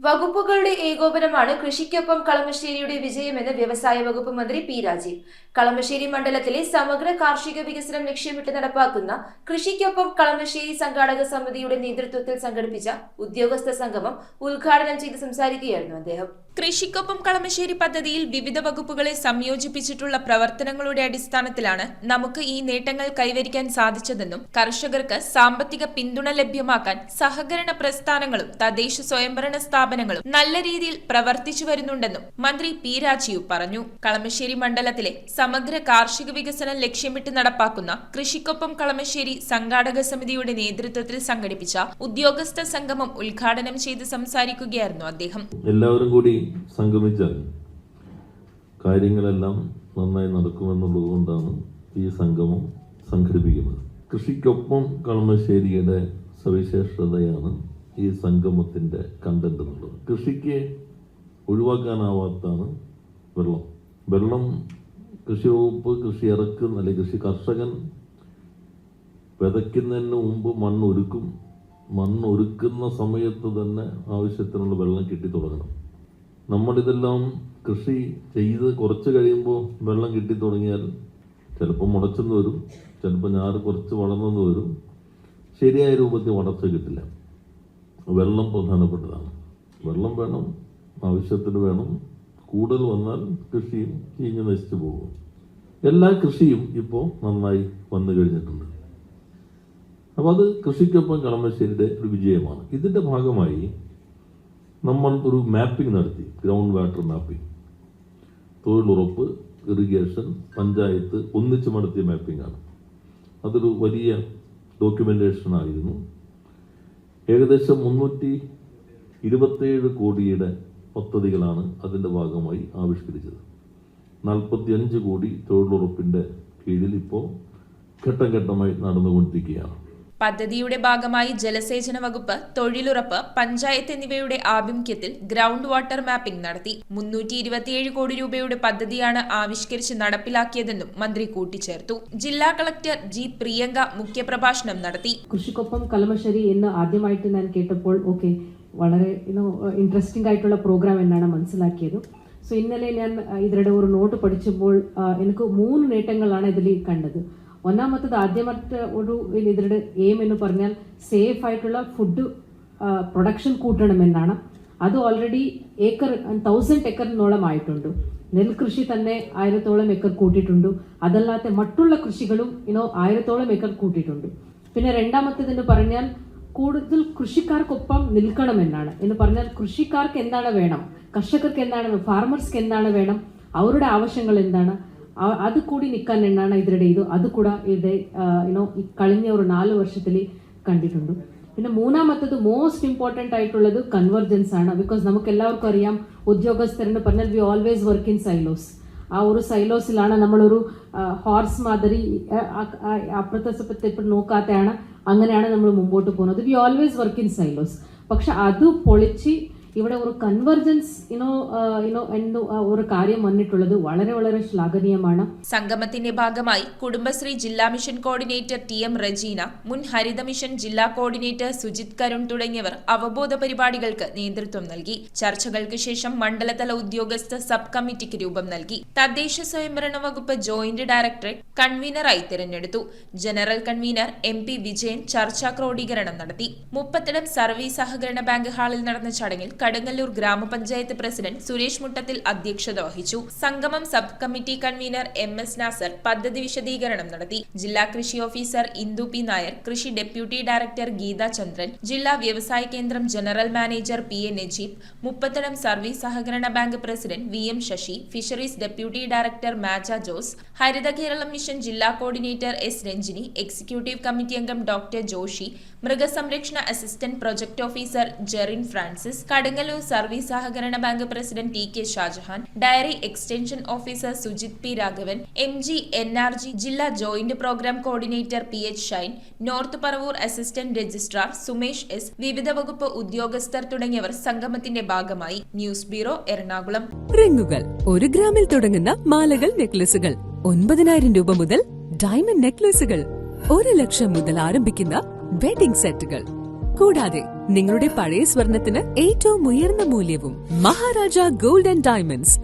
വകുപ്പുകളുടെ ഏകോപനമാണ് കൃഷിക്കൊപ്പം കളമശ്ശേരിയുടെ വിജയമെന്ന് വ്യവസായ വകുപ്പ് മന്ത്രി പി രാജീവ്. കളമശ്ശേരി മണ്ഡലത്തിലെ സമഗ്ര കാർഷിക വികസനം ലക്ഷ്യമിട്ട് നടപ്പാക്കുന്ന കൃഷിക്കൊപ്പം കളമശ്ശേരി സംഘാടക സമിതിയുടെ നേതൃത്വത്തിൽ സംഘടിപ്പിച്ച ഉദ്യോഗസ്ഥ സംഗമം ഉദ്ഘാടനം ചെയ്ത് സംസാരിക്കുകയായിരുന്നു അദ്ദേഹം. കൃഷിക്കൊപ്പം കളമശ്ശേരി പദ്ധതിയിൽ വിവിധ വകുപ്പുകളെ സംയോജിപ്പിച്ചിട്ടുള്ള പ്രവർത്തനങ്ങളുടെ അടിസ്ഥാനത്തിലാണ് നമുക്ക് ഈ നേട്ടങ്ങൾ കൈവരിക്കാൻ സാധിച്ചതെന്നും കർഷകർക്ക് സാമ്പത്തിക പിന്തുണ ലഭ്യമാക്കാൻ സഹകരണ പ്രസ്ഥാനങ്ങളും തദ്ദേശ സ്വയംഭരണ സ്ഥാപനങ്ങളും നല്ല രീതിയിൽ പ്രവർത്തിച്ചു വരുന്നുണ്ടെന്നും മന്ത്രി പി രാജീവ് പറഞ്ഞു. കളമശ്ശേരി മണ്ഡലത്തിലെ സമഗ്ര കാർഷിക വികസനം ലക്ഷ്യമിട്ട് നടപ്പാക്കുന്ന കൃഷിക്കൊപ്പം കളമശ്ശേരി സംഘാടക സമിതിയുടെ നേതൃത്വത്തിൽ സംഘടിപ്പിച്ച ഉദ്യോഗസ്ഥ സംഗമം ഉദ്ഘാടനം ചെയ്ത് സംസാരിക്കുകയായിരുന്നു അദ്ദേഹം. എല്ലാവരും കൂടി സംഗമിച്ചാൽ കാര്യങ്ങളെല്ലാം നന്നായി നടക്കുമെന്നുള്ളത് കൊണ്ടാണ് ഈ സംഗമം സംഘടിപ്പിക്കുന്നത്. കൃഷിക്കൊപ്പം കളമശ്ശേരിയുടെ സവിശേഷതയാണ് ഈ സംഗമത്തിന്റെ കണ്ടന്റ് എന്നുള്ളത്. കൃഷിക്ക് ഒഴിവാക്കാനാവാത്താണ് വെള്ളം കൃഷി വകുപ്പ് കൃഷി ഇറക്കുന്ന അല്ലെങ്കിൽ കൃഷി കർഷകൻ വിതയ്ക്കുന്നതിന് മുമ്പ് മണ്ണൊരുക്കുന്ന സമയത്ത് തന്നെ ആവശ്യത്തിനുള്ള വെള്ളം കിട്ടി തുടങ്ങണം. നമ്മളിതെല്ലാം കൃഷി ചെയ്ത് കുറച്ച് കഴിയുമ്പോൾ വെള്ളം കിട്ടി തുടങ്ങിയാൽ ചിലപ്പോൾ മുടച്ചെന്ന് വരും, ചിലപ്പോൾ ഞാറ് കുറച്ച് വളർന്നെന്ന് വരും, ശരിയായ രൂപത്തിൽ വളർച്ച കിട്ടില്ല. വെള്ളം പ്രധാനപ്പെട്ടതാണ്. വെള്ളം വേണം, ആവശ്യത്തിന് വേണം. കൂടുതൽ വന്നാൽ കൃഷിയും ചീഞ്ഞ് നശിച്ചു പോകും. എല്ലാ കൃഷിയും ഇപ്പോൾ നന്നായി വന്നു കഴിഞ്ഞിട്ടുണ്ട്. അപ്പോൾ അത് കൃഷിക്കൊപ്പം കളമശ്ശേരിയുടെ ഒരു വിജയമാണ്. ഇതിൻ്റെ ഭാഗമായി നമ്മൾ ഒരു മാപ്പിംഗ് നടത്തി, ഗ്രൗണ്ട് വാട്ടർ മാപ്പിംഗ്. തൊഴിലുറപ്പ്, ഇറിഗേഷൻ, പഞ്ചായത്ത് ഒന്നിച്ച് നടത്തിയ മാപ്പിംഗ് ആണ്. അതൊരു വലിയ ഡോക്യുമെന്റേഷൻ ആയിരുന്നു. ഏകദേശം 327 കോടിയുടെ പദ്ധതികളാണ് അതിൻ്റെ ഭാഗമായി ആവിഷ്കരിച്ചത്. 45 കോടി തൊഴിലുറപ്പിന്റെ കീഴിൽ ഇപ്പോൾ ഘട്ടം ഘട്ടമായി നടന്നുകൊണ്ടിരിക്കുകയാണ്. പദ്ധതിയുടെ ഭാഗമായി ജലസേചന വകുപ്പ്, തൊഴിലുറപ്പ്, പഞ്ചായത്ത് എന്നിവയുടെ ആഭിമുഖ്യത്തിൽ ഗ്രൗണ്ട് വാട്ടർ മാപ്പിംഗ് നടത്തി. 327 കോടി രൂപയുടെ പദ്ധതിയാണ് ആവിഷ്കരിച്ച് നടപ്പിലാക്കിയതെന്നും മന്ത്രി കൂട്ടിച്ചേർത്തു. ജില്ലാ കളക്ടർ ജി പ്രിയങ്ക മുഖ്യപ്രഭാഷണം നടത്തി. കൃഷിക്കൊപ്പം കളമശ്ശേരി എന്ന് ആദ്യമായിട്ട് ഞാൻ കേട്ടപ്പോൾ വളരെ ഇൻട്രസ്റ്റിംഗ് ആയിട്ടുള്ള പ്രോഗ്രാം എന്നാണ് മനസ്സിലാക്കിയത്. സോ ഇന്നലെ ഞാൻ ഇതിയുടെ ഒരു നോട്ട് പഠിച്ചപ്പോൾ എനിക്ക് 3 നേട്ടങ്ങളാണ് ഇതിൽ കണ്ടത്. ഒന്നാമത്തത് ആദ്യമായിട്ട് ഇതിന്റെ എയിം എന്ന് പറഞ്ഞാൽ സേഫ് ആയിട്ടുള്ള ഫുഡ് പ്രൊഡക്ഷൻ കൂട്ടണമെന്നാണ്. അത് ഓൾറെഡി 1000 ഏക്കറിനോളം ആയിട്ടുണ്ട്. നെൽകൃഷി തന്നെ 1000ഓളം ഏക്കർ കൂട്ടിയിട്ടുണ്ട്. അതല്ലാത്ത മറ്റുള്ള കൃഷികളും 1000ഓളം ഏക്കർ കൂട്ടിയിട്ടുണ്ട്. പിന്നെ രണ്ടാമത്തേതെന്ന് പറഞ്ഞാൽ കൂടുതൽ കൃഷിക്കാർക്കൊപ്പം നിൽക്കണമെന്നാണ്. എന്ന് പറഞ്ഞാൽ കൃഷിക്കാർക്ക് എന്താണ് വേണം, കർഷകർക്ക് എന്താണ്, ഫാർമേഴ്സ്ക്ക് എന്താണ് വേണം, അവരുടെ ആവശ്യങ്ങൾ എന്താണ്, അത് കൂടി നിൽക്കാൻ എന്നാണ് ഇതിരുടെ അത് കൂടെ ഇത് കഴിഞ്ഞ ഒരു 4 വർഷത്തിൽ കണ്ടിട്ടുണ്ട്. പിന്നെ മൂന്നാമത്തത് മോസ്റ്റ് ഇമ്പോർട്ടൻ്റ് ആയിട്ടുള്ളത് കൺവർജൻസ് ആണ്. ബിക്കോസ് നമുക്ക് എല്ലാവർക്കും അറിയാം, ഉദ്യോഗസ്ഥരെന്ന് പറഞ്ഞാൽ we always work in xylose. ആ ഒരു സൈലോസിലാണ് നമ്മളൊരു ഹോർസ് മാതിരി അപ്പുറത്തെ നോക്കാത്തയാണ്, അങ്ങനെയാണ് നമ്മൾ മുമ്പോട്ട് പോകുന്നത്. We always work in xylose. പക്ഷെ അത് പൊളിച്ച് ഇവിടെ ഒരു കൺവർജൻസ് ഒരു കാര്യം വന്നിട്ടുള്ളത് വളരെ വളരെ ശ്ലാഘനീയമാണ്. സംഗമത്തിന്റെ ഭാഗമായി കുടുംബശ്രീ ജില്ലാ മിഷൻ കോർഡിനേറ്റർ TM റജീന, മുൻ ഹരിത മിഷൻ ജില്ലാ കോർഡിനേറ്റർ സുജിത് കരുൺ തുടങ്ങിയവർ അവബോധ പരിപാടികൾക്ക് നേതൃത്വം നൽകി. ചർച്ചകൾക്ക് ശേഷം മണ്ഡലതല ഉദ്യോഗസ്ഥ സബ് കമ്മിറ്റിക്ക് രൂപം നൽകി. തദ്ദേശ സ്വയംഭരണ വകുപ്പ് ജോയിന്റ് ഡയറക്ടറെ കൺവീനറായി തിരഞ്ഞെടുത്തു. ജനറൽ കൺവീനർ MP വിജയൻ ചർച്ചാ ക്രോഡീകരണം നടത്തി. മുപ്പത്തിടം സർവീസ് സഹകരണ ബാങ്ക് ഹാളിൽ നടന്ന ചടങ്ങിൽ കടങ്ങല്ലൂർ ഗ്രാമപഞ്ചായത്ത് പ്രസിഡന്റ് സുരേഷ് മുട്ടത്തിൽ അധ്യക്ഷത വഹിച്ചു. സംഗമം sub committee convener MS Nasar പദ്ധതി വിശദീകരണം നടത്തി. ജില്ലാ കൃഷി ഓഫീസർ ഇന്ദു P നായർ, കൃഷി ഡെപ്യൂട്ടി ഡയറക്ടർ ഗീത ചന്ദ്രൻ, ജില്ലാ വ്യവസായ കേന്ദ്രം general manager PA Najeeb, Muppathadam service സഹകരണ bank president VM Sasi, fisheries deputy director Maja Jose, Haritha Keralam mission ജില്ലാ coordinator S Ranjini, executive committee അംഗം ഡോക്ടർ ജോഷി, മൃഗസംരക്ഷണ assistant project officer Jerin Francis, Kadangallur service സഹകരണ bank president TK Shajahan, dairy extension officer Sujith P Raghavan, MG NRG ജില്ലാ joint program coordinator PH Shine, north Paravur assistant registrar Sumesh S, വിവിധ വകുപ്പ് ഉദ്യോഗസ്ഥർ തുടങ്ങിയവർ സംഗമത്തിന്റെ ഭാഗമായി. News bureau, Ernakulam. റിങ്ങുകൾ 1 ഗ്രാമിൽ തുടങ്ങുന്ന മാലകൾ, നെക്ലസുകൾ 9000 രൂപ മുതൽ ഡയമണ്ട് നെക്ലസുകൾ 1 ലക്ഷം മുതൽ ആരംഭിക്കുന്ന വെഡിംഗ് സെറ്റുകൾ കൂടാതെ നിങ്ങളുടെ പഴയ സ്വർണത്തിന് ഏറ്റവും ഉയർന്ന മൂല്യവും. Maharaja gold and diamonds,